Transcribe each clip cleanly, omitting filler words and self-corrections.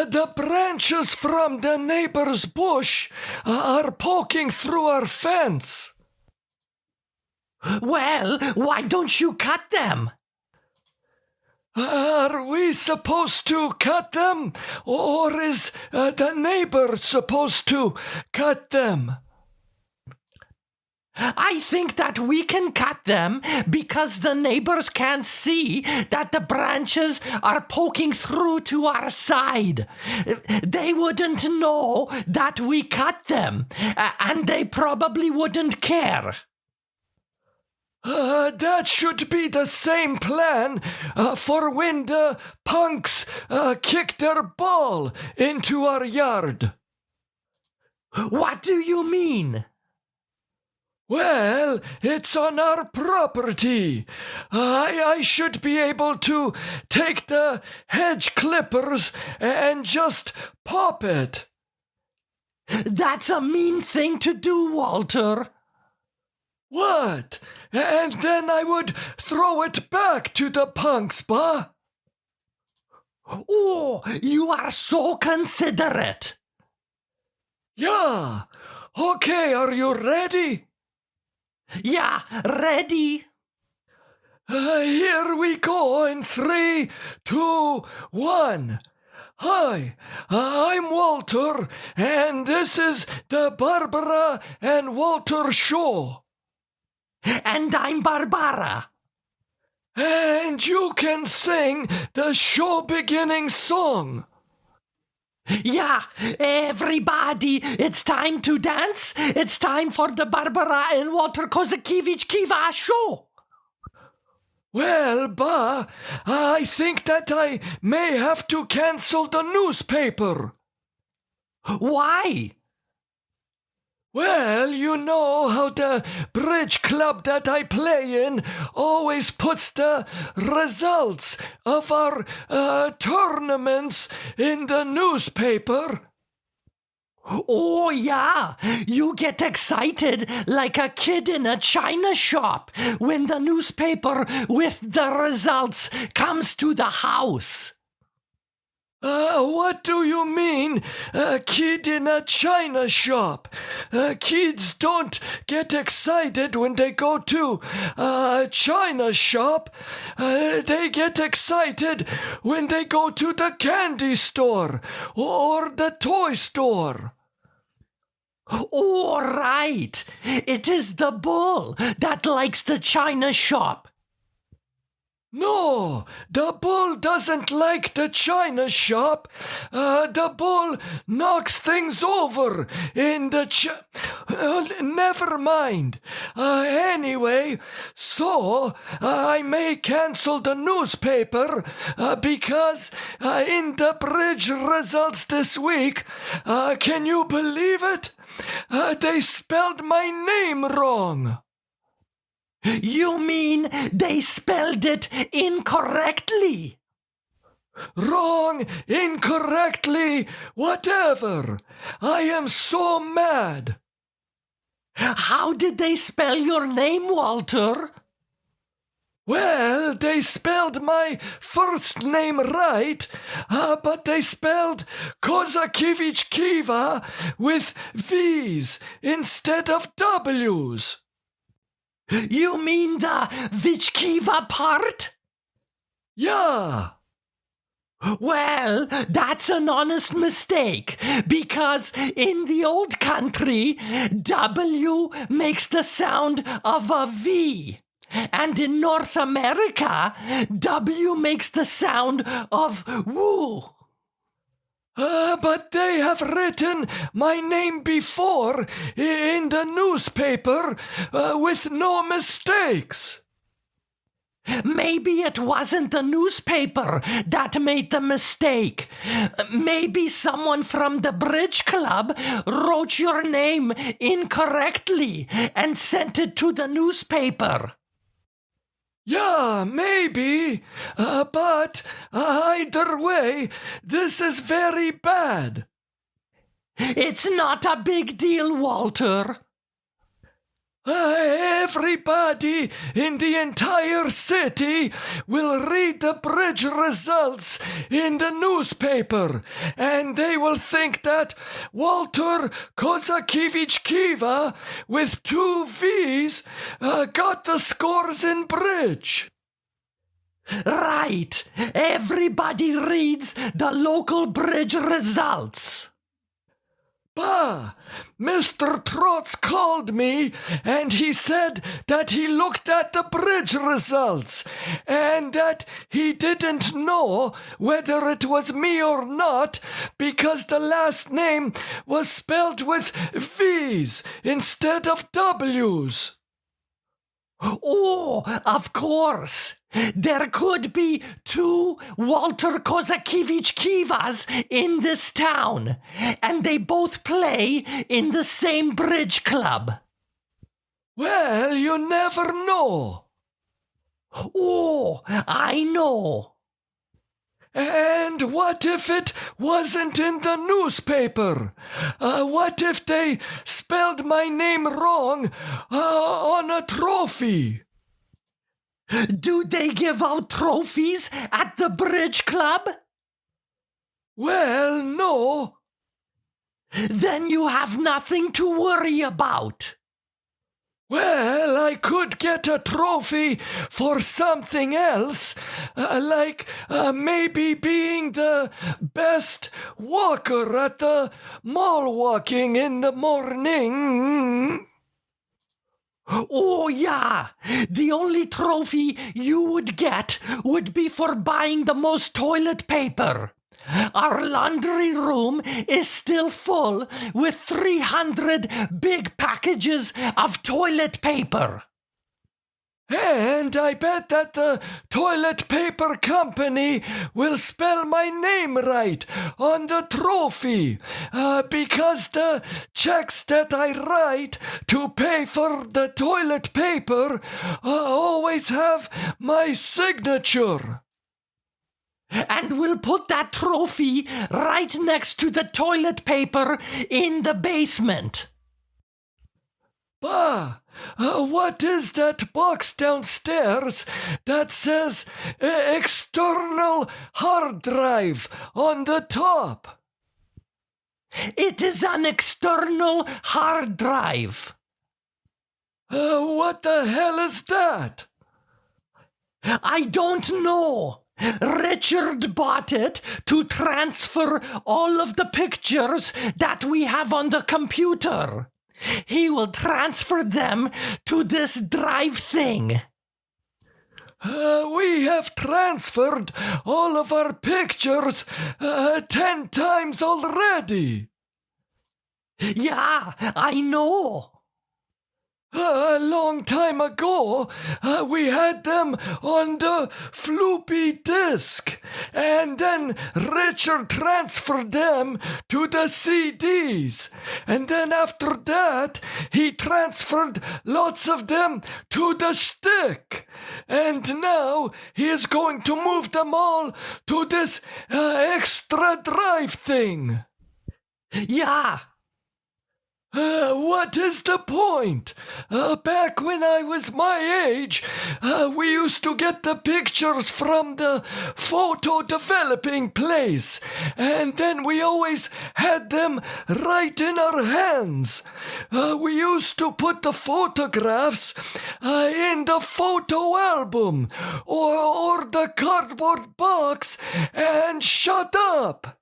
The branches from the neighbor's bush are poking through our fence. Well, why don't you cut them? Are we supposed to cut them, or is the neighbor supposed to cut them? I think that we can cut them because the neighbors can't see that the branches are poking through to our side. They wouldn't know that we cut them, and they probably wouldn't care. That should be the same plan for when the punks kick their ball into our yard. What do you mean? Well, it's on our property. I should be able to take the hedge clippers and just pop it. That's a mean thing to do, Walter. What? And then I would throw it back to the punks, bah? Oh, you are so considerate. Yeah. Okay, are you ready? Yeah, ready. Here we go in 3, 2, 1. Hi, I'm Walter, and this is the Barbara and Walter Show. And I'm Barbara. And you can sing the show beginning song. Yeah, everybody, it's time to dance. It's time for the Barbara and Walter Kozakiewicz Kiva show. Well, bah, I think that I may have to cancel the newspaper. Why? Well, you know how the bridge club that I play in always puts the results of our tournaments in the newspaper. Oh, yeah, you get excited like a kid in a china shop when the newspaper with the results comes to the house. What do you mean, a kid in a china shop? Kids don't get excited when they go to a china shop. They get excited when they go to the candy store or the toy store. All right, it is the bull that likes the china shop. No, the bull doesn't like the china shop. The bull knocks things over in the never mind. Anyway, so I may cancel the newspaper because in the bridge results this week, can you believe it? They spelled my name wrong. You mean they spelled it incorrectly? Wrong, incorrectly, whatever. I am so mad. How did they spell your name, Walter? Well, they spelled my first name right, but they spelled Kozakiewicz Kiva with V's instead of W's. You mean the Vichkiva part? Yeah. Well, that's an honest mistake, because in the old country, W makes the sound of a V. And in North America, W makes the sound of woo. But they have written my name before in the newspaper with no mistakes. Maybe it wasn't the newspaper that made the mistake. Maybe someone from the bridge club wrote your name incorrectly and sent it to the newspaper. Yeah, maybe, but either way, this is very bad. It's not a big deal, Walter. Everybody in the entire city will read the bridge results in the newspaper, and they will think that Walter Kozakiewicz Kiva with 2 V's got the scores in bridge. Right. Everybody reads the local bridge results. Bah! Mr. Trotz called me and he said that he looked at the bridge results and that he didn't know whether it was me or not because the last name was spelled with V's instead of W's. Oh, of course. There could be 2 Walter Kozakiewicz Kivas in this town, and they both play in the same bridge club. Well, you never know. Oh, I know. And what if it wasn't in the newspaper? What if they spelled my name wrong on a trophy? Do they give out trophies at the bridge club? Well, no. Then you have nothing to worry about. Well, I could get a trophy for something else, like maybe being the best walker at the mall walking in the morning. Oh, yeah. The only trophy you would get would be for buying the most toilet paper. Our laundry room is still full with 300 big packages of toilet paper. And I bet that the toilet paper company will spell my name right on the trophy, because the checks that I write to pay for the toilet paper always have my signature. And we'll put that trophy right next to the toilet paper in the basement. Bah! What is that box downstairs that says external hard drive on the top? It is an external hard drive. What the hell is that? I don't know. Richard bought it to transfer all of the pictures that we have on the computer. He will transfer them to this drive thing. We have transferred all of our pictures 10 times already. Yeah, I know. A long time ago, we had them on the floppy disk, and then Richard transferred them to the CDs, and then after that, he transferred lots of them to the stick, and now he is going to move them all to this extra drive thing. Yeah. What is the point? Back when I was my age, we used to get the pictures from the photo developing place, and then we always had them right in our hands. We used to put the photographs in the photo album or the cardboard box and shut up.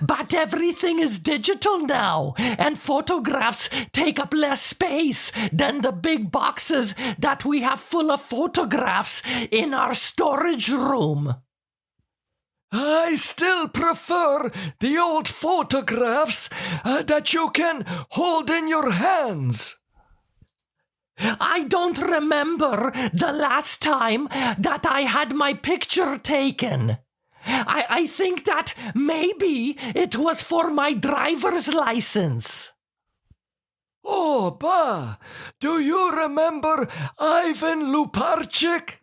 But everything is digital now, and photographs take up less space than the big boxes that we have full of photographs in our storage room. I still prefer the old photographs that you can hold in your hands. I don't remember the last time that I had my picture taken. I think that maybe it was for my driver's license. Oh, bah! Do you remember Ivan Luparchik?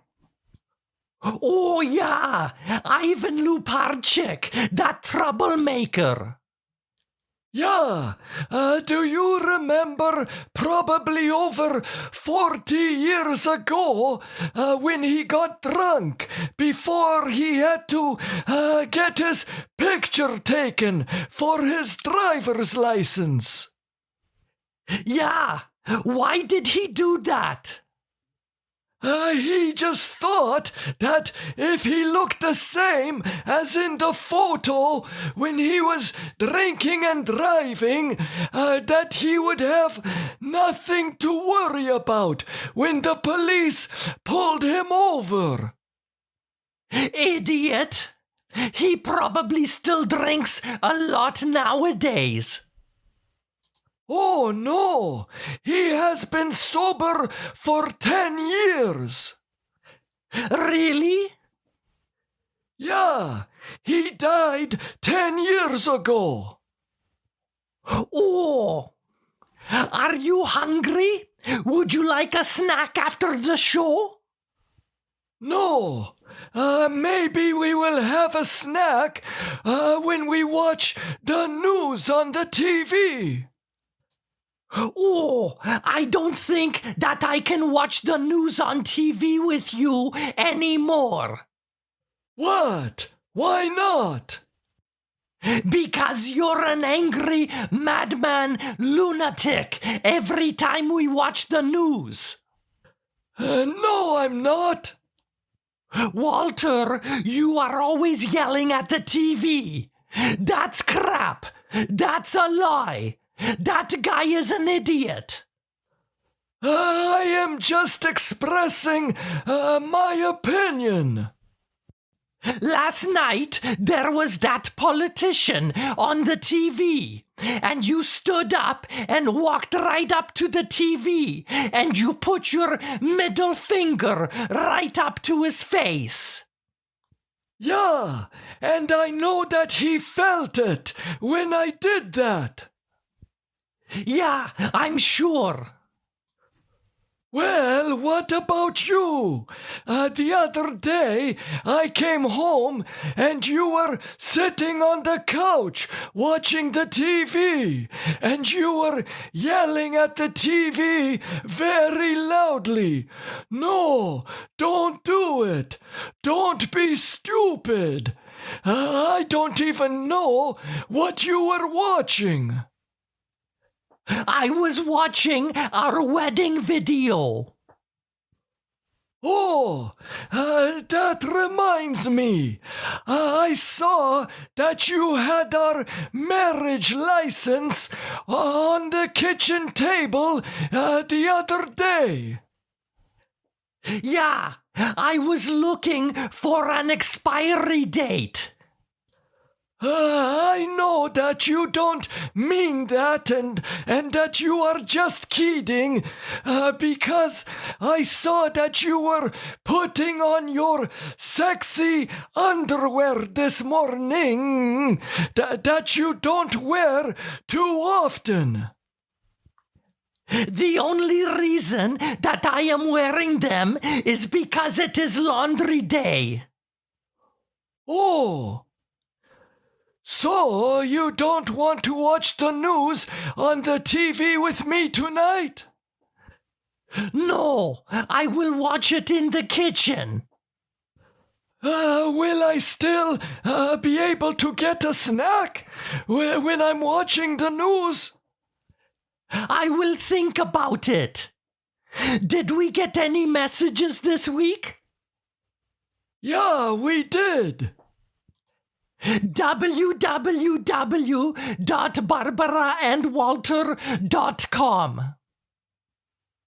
Oh, yeah! Ivan Luparchik, that troublemaker. Yeah, do you remember probably over 40 years ago when he got drunk before he had to get his picture taken for his driver's license? Yeah, why did he do that? He just thought that if he looked the same as in the photo when he was drinking and driving, that he would have nothing to worry about when the police pulled him over. Idiot! He probably still drinks a lot nowadays. Oh no, he has been sober for 10 years. Really? Yeah, he died 10 years ago. Oh, are you hungry? Would you like a snack after the show? No, maybe we will have a snack when we watch the news on the TV. Oh, I don't think that I can watch the news on TV with you anymore. What? Why not? Because you're an angry madman lunatic every time we watch the news. No, I'm not. Walter, you are always yelling at the TV. That's crap. That's a lie. That guy is an idiot. I am just expressing my opinion. Last night, there was that politician on the TV, and you stood up and walked right up to the TV, and you put your middle finger right up to his face. Yeah, and I know that he felt it when I did that. Yeah, I'm sure. Well, what about you? The other day, I came home and you were sitting on the couch watching the TV, and you were yelling at the TV very loudly. No, don't do it. Don't be stupid. I don't even know what you were watching. I was watching our wedding video. Oh, that reminds me. I saw that you had our marriage license on the kitchen table the other day. Yeah, I was looking for an expiry date. I know that you don't mean that and that you are just kidding because I saw that you were putting on your sexy underwear this morning that you don't wear too often. The only reason that I am wearing them is because it is laundry day. Oh. So, you don't want to watch the news on the TV with me tonight? No, I will watch it in the kitchen. Will I still be able to get a snack when I'm watching the news? I will think about it. Did we get any messages this week? Yeah, we did. www.barbaraandwalter.com.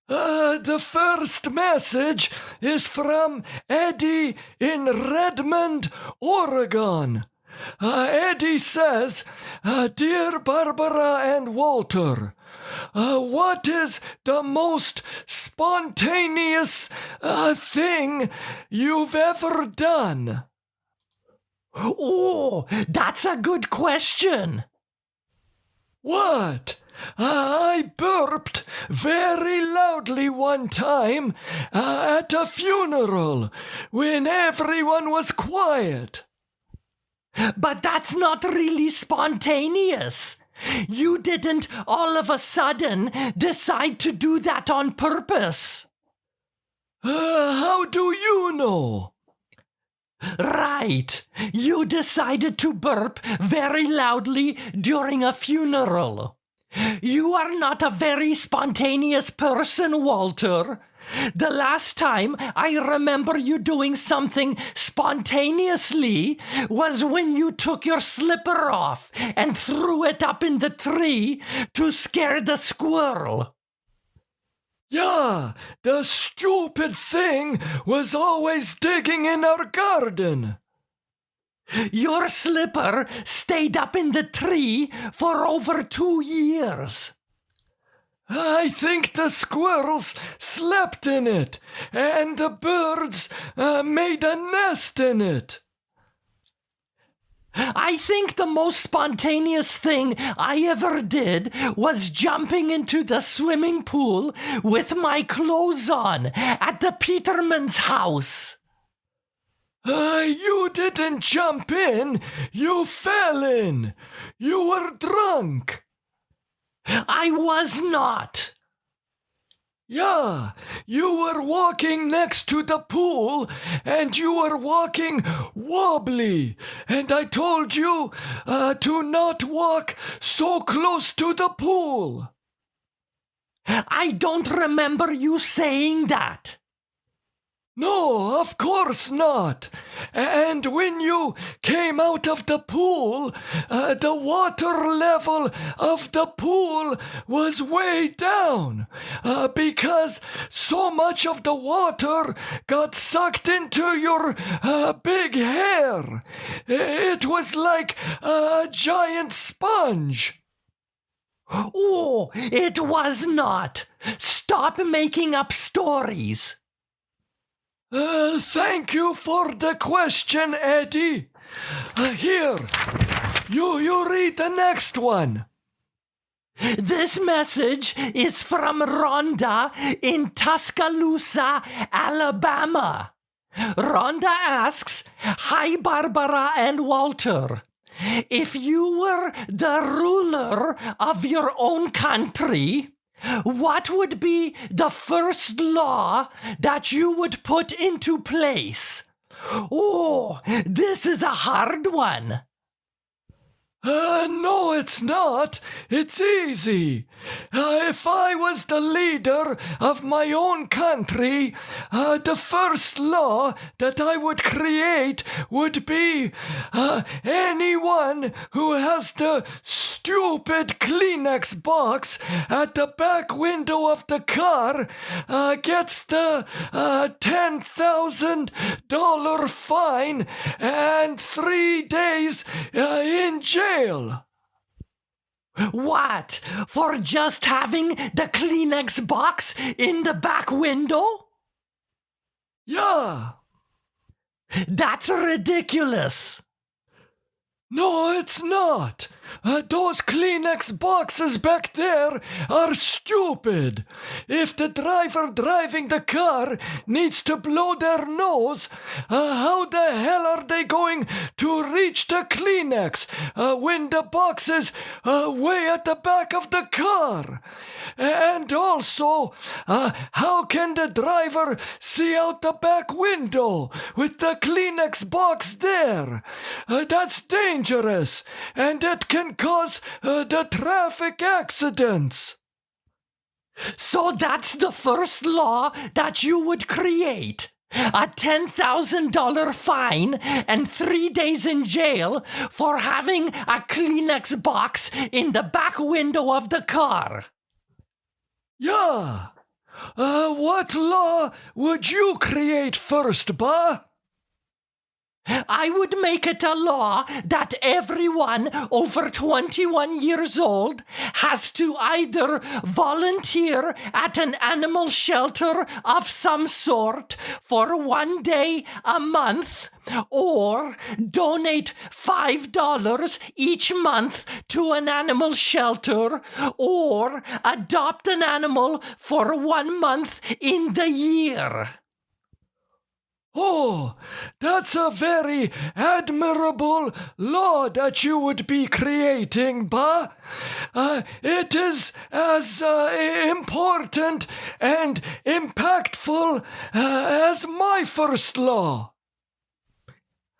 The first message is from Eddie in Redmond, Oregon. Eddie says, Dear Barbara and Walter, what is the most spontaneous thing you've ever done? Oh, that's a good question. What? I burped very loudly one time at a funeral when everyone was quiet. But that's not really spontaneous. You didn't all of a sudden decide to do that on purpose. How do you know? Right. You decided to burp very loudly during a funeral. You are not a very spontaneous person, Walter. The last time I remember you doing something spontaneously was when you took your slipper off and threw it up in the tree to scare the squirrel. Yeah, the stupid thing was always digging in our garden. Your slipper stayed up in the tree for over 2 years. I think the squirrels slept in it, and the birds made a nest in it. I think the most spontaneous thing I ever did was jumping into the swimming pool with my clothes on at the Peterman's house. You didn't jump in, you fell in. You were drunk. I was not. Yeah, you were walking next to the pool, and you were walking wobbly, and I told you to not walk so close to the pool. I don't remember you saying that. No, of course not. And when you came out of the pool, the water level of the pool was way down because so much of the water got sucked into your big hair. It was like a giant sponge. Oh, it was not. Stop making up stories. Thank you for the question, Eddie. Here, you read the next one. This message is from Rhonda in Tuscaloosa, Alabama. Rhonda asks, "Hi, Barbara and Walter. If you were the ruler of your own country, what would be the first law that you would put into place?" Oh, this is a hard one. No, it's not. It's easy. If I was the leader of my own country, the first law that I would create would be anyone who has the stupid Kleenex box at the back window of the car gets the $10,000 fine and 3 days in jail. What? For just having the Kleenex box in the back window? Yeah. That's ridiculous. No, it's not. Those Kleenex boxes back there are stupid. If the driver driving the car needs to blow their nose, how the hell are they going to reach the Kleenex when the box is way at the back of the car? And also, how can the driver see out the back window with the Kleenex box there? That's dangerous, and it can cause the traffic accidents. So that's the first law that you would create. A $10,000 fine and 3 days in jail for having a Kleenex box in the back window of the car. Yeah. What law would you create first, Ba? I would make it a law that everyone over 21 years old has to either volunteer at an animal shelter of some sort for 1 day a month, or donate $5 each month to an animal shelter, or adopt an animal for 1 month in the year. Oh, that's a very admirable law that you would be creating, Ba. It is as important and impactful as my first law.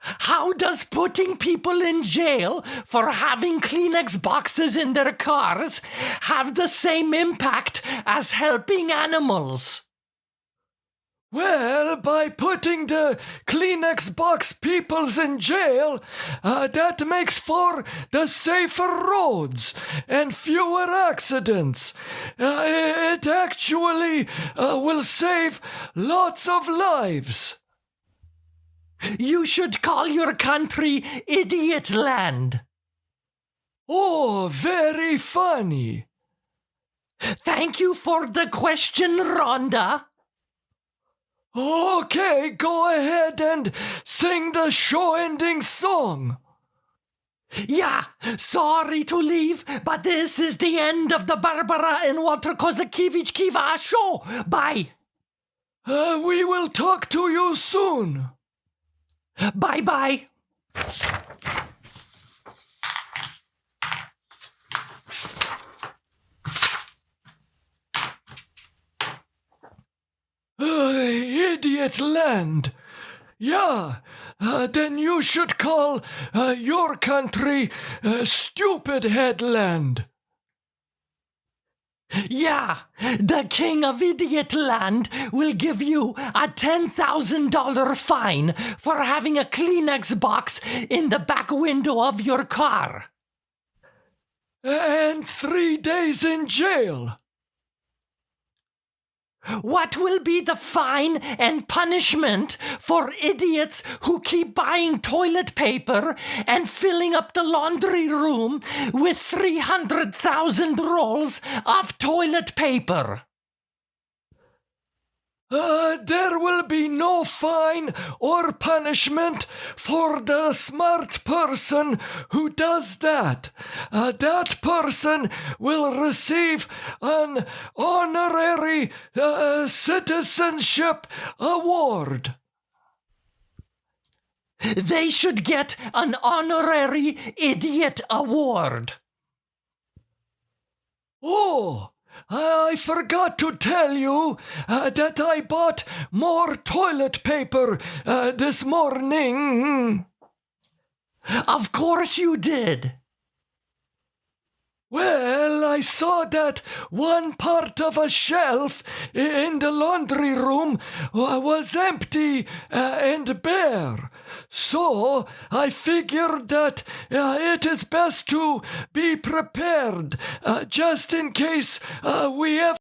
How does putting people in jail for having Kleenex boxes in their cars have the same impact as helping animals? Well, by putting the Kleenex box peoples in jail, that makes for the safer roads and fewer accidents. It actually will save lots of lives. You should call your country Idiot Land. Oh, very funny. Thank you for the question, Rhonda. Okay, go ahead and sing the show-ending song. Yeah, sorry to leave, but this is the end of the Barbara and Walter Kozakiewicz Kiva show. Bye. We will talk to you soon. Bye-bye. Idiot Land. Yeah, then you should call your country Stupid Headland. Yeah, the king of Idiot Land will give you a $10,000 fine for having a Kleenex box in the back window of your car. And 3 days in jail. What will be the fine and punishment for idiots who keep buying toilet paper and filling up the laundry room with 300,000 rolls of toilet paper? There will be no fine or punishment for the smart person who does that. That person will receive an honorary citizenship award. They should get an honorary idiot award. Oh, I forgot to tell you that I bought more toilet paper this morning. Of course you did. Well, I saw that one part of a shelf in the laundry room was empty and bare. So I figured that it is best to be prepared just in case we have